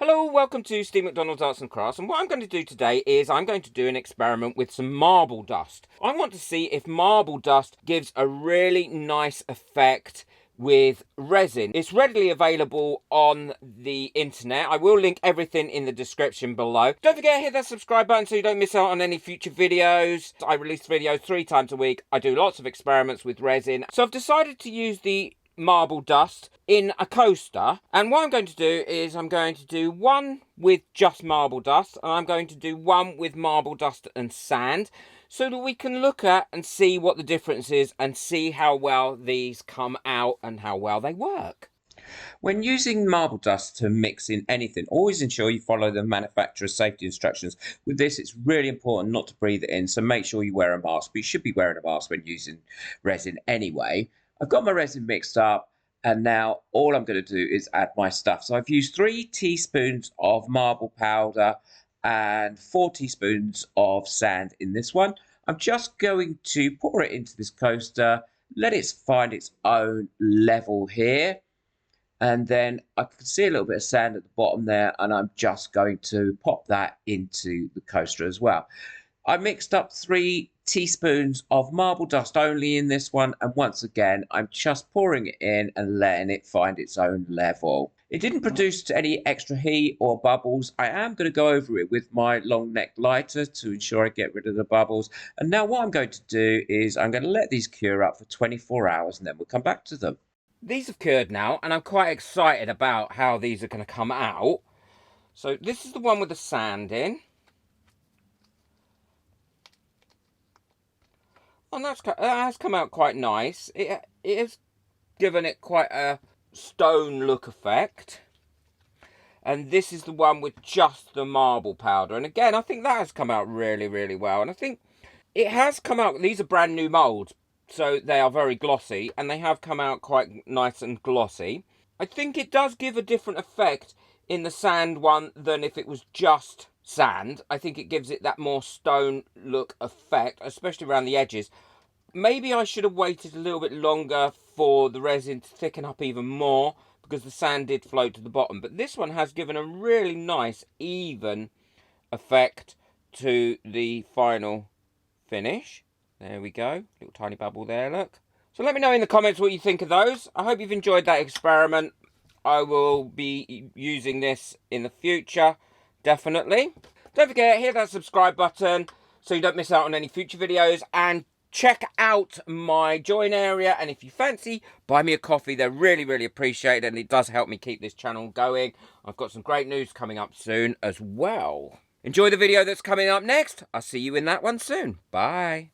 Hello, welcome to Steve McDonald's Arts and Crafts, and what I'm going to do today is I'm going to do an experiment with some marble dust. I want to see if marble dust gives a really nice effect with resin. It's readily available on the internet. I will link everything in the description below. Don't forget to hit that subscribe button so you don't miss out on any future videos. I release videos 3 times a week. I do lots of experiments with resin. So I've decided to use the marble dust in a coaster, and what I'm going to do is I'm going to do one with just marble dust, and I'm going to do one with marble dust and sand, so that we can look at and see what the difference is and see how well these come out and how well they work. When using marble dust to mix in anything, always ensure you follow the manufacturer's safety instructions. With this, it's really important not to breathe it in, so make sure you wear a mask. But you should be wearing a mask when using resin anyway. I've got my resin mixed up, and now all I'm going to do is add my stuff. So I've used 3 teaspoons of marble powder and 4 teaspoons of sand in this one. I'm just going to pour it into this coaster, let it find its own level here. And then I can see a little bit of sand at the bottom there, and I'm just going to pop that into the coaster as well. I mixed up 3 teaspoons of marble dust only in this one, and once again, I'm just pouring it in and letting it find its own level. It didn't produce any extra heat or bubbles. I am going to go over it with my long neck lighter to ensure I get rid of the bubbles. And now what I'm going to do is I'm going to let these cure up for 24 hours, and then we'll come back to them. These have cured now, and I'm quite excited about how these are going to come out. So this is the one with the sand in. And that has come out quite nice. It has given it quite a stone look effect. And this is the one with just the marble powder. And again, I think that has come out really, really well. And I think it has come out, these are brand new moulds, so they are very glossy, and they have come out quite nice and glossy. I think it does give a different effect in the sand one than if it was just sand. I think it gives it that more stone look effect, especially around the edges. Maybe I should have waited a little bit longer for the resin to thicken up even more, because the sand did float to the bottom. But this one has given a really nice, even effect to the final finish. There we go. Little tiny bubble there, look. So let me know in the comments what you think of those. I hope you've enjoyed that experiment. I will be using this in the future, definitely. Don't forget, hit that subscribe button so you don't miss out on any future videos. And check out my join area. And if you fancy, buy me a coffee. They're really, really appreciated. And it does help me keep this channel going. I've got some great news coming up soon as well. Enjoy the video that's coming up next. I'll see you in that one soon. Bye.